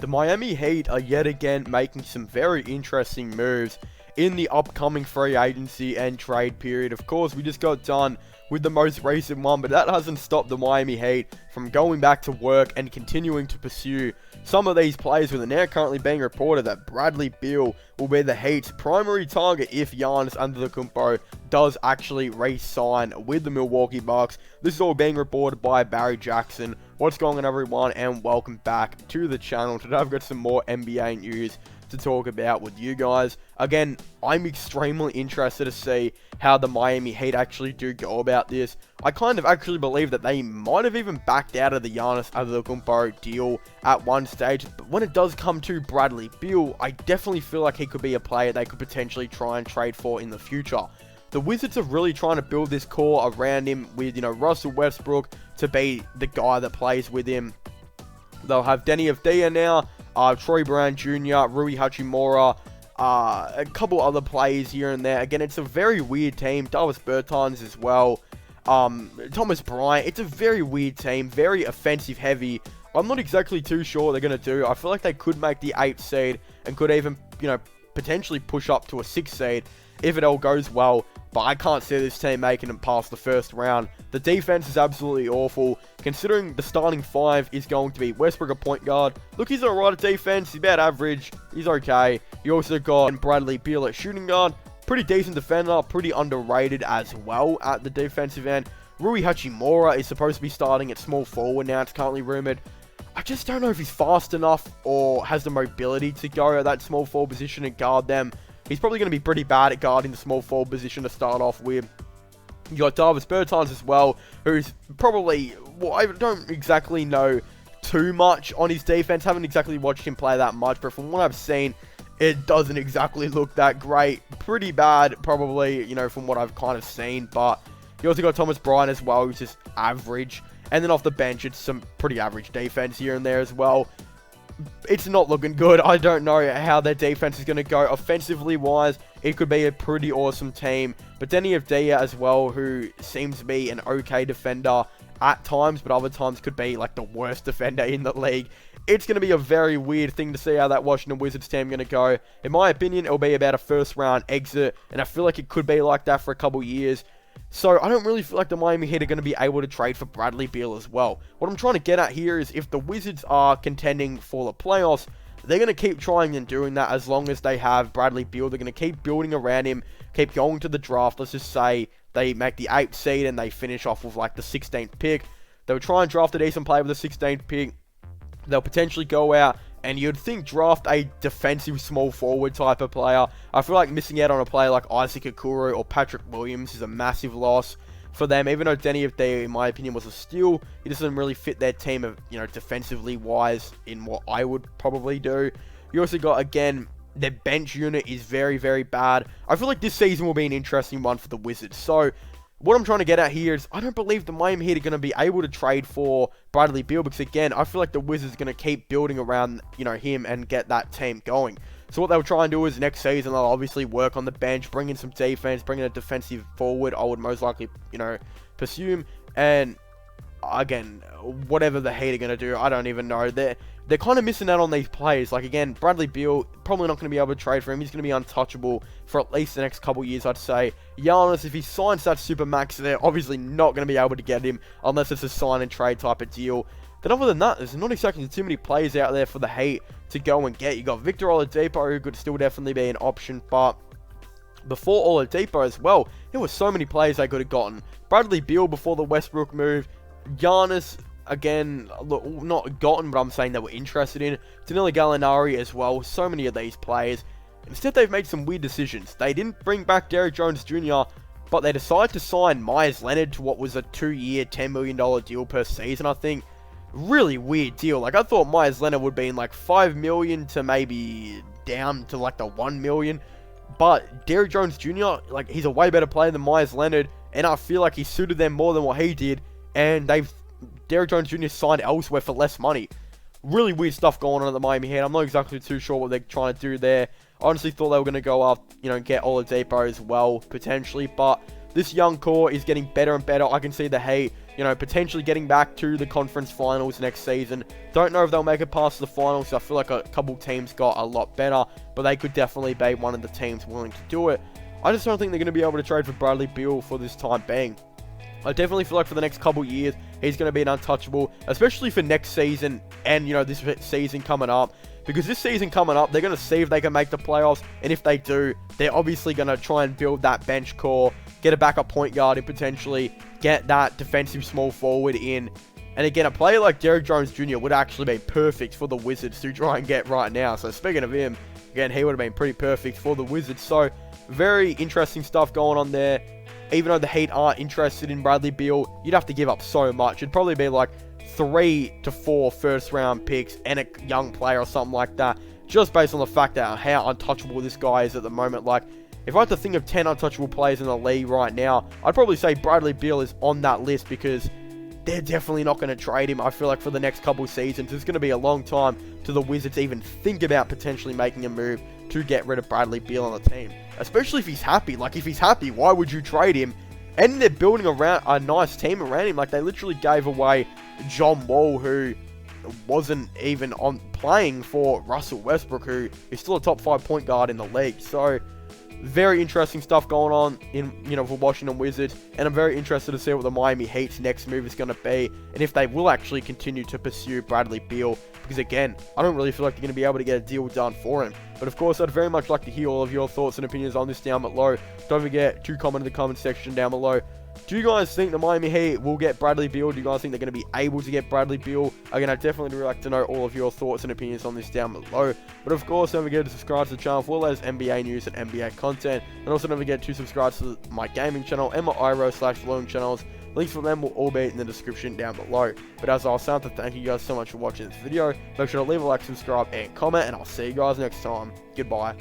The Miami Heat are yet again making some very interesting moves in the upcoming free agency and trade period. Of course, we just got done with the most recent one, but that hasn't stopped the Miami Heat from going back to work and continuing to pursue some of these players, with it now currently being reported that Bradley Beal will be the Heat's primary target if Giannis Antetokounmpo does actually re-sign with the Milwaukee Bucks. This is all being reported by Barry Jackson. What's going on, everyone, and welcome back to the channel. Today I've got some more NBA news to talk about with you guys. Again, I'm extremely interested to see how the Miami Heat actually do go about this. I kind of actually believe that they might have even backed out of the Giannis Antetokounmpo deal at one stage, but when it does come to Bradley Beal, I definitely feel like he could be a player they could potentially try and trade for in the future. The Wizards are really trying to build this core around him with, Russell Westbrook to be the guy that plays with him. They'll have Denny Avdija now, Troy Brown Jr., Rui Hachimura, a couple other players here and there. Again, it's a very weird team. Davis Bertans as well. Thomas Bryant. It's a very weird team. Very offensive heavy. I'm not exactly too sure what they're going to do. I feel like they could make the 8th seed and could even, potentially push up to a 6th seed if it all goes well. But I can't see this team making it past the first round. The defense is absolutely awful, considering the starting 5 is going to be Westbrook at point guard. Look, he's alright at defense. He's about average. He's okay. You also got Bradley Beal at shooting guard. Pretty decent defender. Pretty underrated as well at the defensive end. Rui Hachimura is supposed to be starting at small forward now. It's currently rumored. I just don't know if he's fast enough or has the mobility to go at that small forward position and guard them. He's probably going to be pretty bad at guarding the small forward position to start off with. You got Davis Bertans as well, who's probably, well, I don't exactly know too much on his defense. Haven't exactly watched him play that much, but from what I've seen, it doesn't exactly look that great. Pretty bad, probably, from what I've kind of seen. But you also got Thomas Bryant as well, who's just average. And then off the bench, it's some pretty average defense here and there as well. It's not looking good. I don't know how their defense is going to go. Offensively wise, it could be a pretty awesome team. But Denny Avdija as well, who seems to be an okay defender at times, but other times could be like the worst defender in the league. It's going to be a very weird thing to see how that Washington Wizards team going to go. In my opinion, it'll be about a first round exit, and I feel like it could be like that for a couple years. So I don't really feel like the Miami Heat are going to be able to trade for Bradley Beal as well. What I'm trying to get at here is if the Wizards are contending for the playoffs, they're going to keep trying and doing that as long as they have Bradley Beal. They're going to keep building around him, keep going to the draft. Let's just say they make the 8th seed and they finish off with like the 16th pick. They'll try and draft a decent player with the 16th pick. They'll potentially go out and you'd think draft a defensive small forward type of player. I feel like missing out on a player like Isaac Okoro or Patrick Williams is a massive loss for them. Even though Denny Avdija, in my opinion, was a steal, he doesn't really fit their team of, defensively wise in what I would probably do. You also got, again, their bench unit is very, very bad. I feel like this season will be an interesting one for the Wizards. So what I'm trying to get at here is I don't believe the Miami Heat are going to be able to trade for Bradley Beal because, again, I feel like the Wizards are going to keep building around, him and get that team going. So what they'll try and do is next season they'll obviously work on the bench, bring in some defense, bring in a defensive forward, I would most likely, presume. And, again, whatever the Heat are going to do, I don't even know. They're kind of missing out on these players. Like, again, Bradley Beal, probably not going to be able to trade for him. He's going to be untouchable for at least the next couple years, I'd say. Giannis, if he signs that Supermax, they're obviously not going to be able to get him unless it's a sign and trade type of deal. Then other than that, there's not exactly too many players out there for the Heat to go and get. You got Victor Oladipo, who could still definitely be an option, but before Oladipo as well, there were so many players they could have gotten. Bradley Beal before the Westbrook move. Giannis, again, look, not gotten, but I'm saying they were interested in. Danilo Gallinari as well. So many of these players. Instead, they've made some weird decisions. They didn't bring back Derrick Jones Jr., but they decided to sign Myers Leonard to what was a 2-year, $10 million deal per season, I think. Really weird deal. Like, I thought Myers Leonard would be in like $5 million to maybe down to like the $1 million. But Derrick Jones Jr., like, he's a way better player than Myers Leonard, and I feel like he suited them more than what he did. And Derrick Jones Jr. signed elsewhere for less money. Really weird stuff going on at the Miami Heat. I'm not exactly too sure what they're trying to do there. I honestly thought they were going to go up, get Oladipo as well, potentially. But this young core is getting better and better. I can see the Heat, you know, potentially getting back to the conference finals next season. Don't know if they'll make it past the finals. I feel like a couple teams got a lot better, but they could definitely be one of the teams willing to do it. I just don't think they're going to be able to trade for Bradley Beal for this time being. I definitely feel like for the next couple years, he's going to be an untouchable, especially for next season and, you know, this season coming up. Because this season coming up, they're going to see if they can make the playoffs. And if they do, they're obviously going to try and build that bench core, get a backup point guard and potentially get that defensive small forward in. And again, a player like Derrick Jones Jr. would actually be perfect for the Wizards to try and get right now. So speaking of him, again, he would have been pretty perfect for the Wizards. So very interesting stuff going on there. Even though the Heat aren't interested in Bradley Beal, you'd have to give up so much. It'd probably be like 3 to 4 first-round picks and a young player or something like that, just based on the fact that how untouchable this guy is at the moment. Like, if I had to think of 10 untouchable players in the league right now, I'd probably say Bradley Beal is on that list because they're definitely not going to trade him. I feel like for the next couple seasons, it's going to be a long time till the Wizards even think about potentially making a move to get rid of Bradley Beal on the team. Especially if he's happy. Like, if he's happy, why would you trade him? And they're building around a nice team around him. Like, they literally gave away John Wall, who wasn't even on playing for Russell Westbrook, who is still a top 5 point guard in the league. So, very interesting stuff going on in, you know, for Washington Wizards, and I'm very interested to see what the Miami Heat's next move is going to be, and if they will actually continue to pursue Bradley Beal, because again, I don't really feel like they're going to be able to get a deal done for him. But of course, I'd very much like to hear all of your thoughts and opinions on this down below. Don't forget to comment in the comment section down below. Do you guys think the Miami Heat will get Bradley Beal? Do you guys think they're going to be able to get Bradley Beal? Again, I'd definitely really like to know all of your thoughts and opinions on this down below. But of course, don't forget to subscribe to the channel for all those NBA news and NBA content. And also don't forget to subscribe to my gaming channel and my IRO/vlogging channels. Links for them will all be in the description down below. But as I was saying, thank you guys so much for watching this video. Make sure to leave a like, subscribe, and comment. And I'll see you guys next time. Goodbye.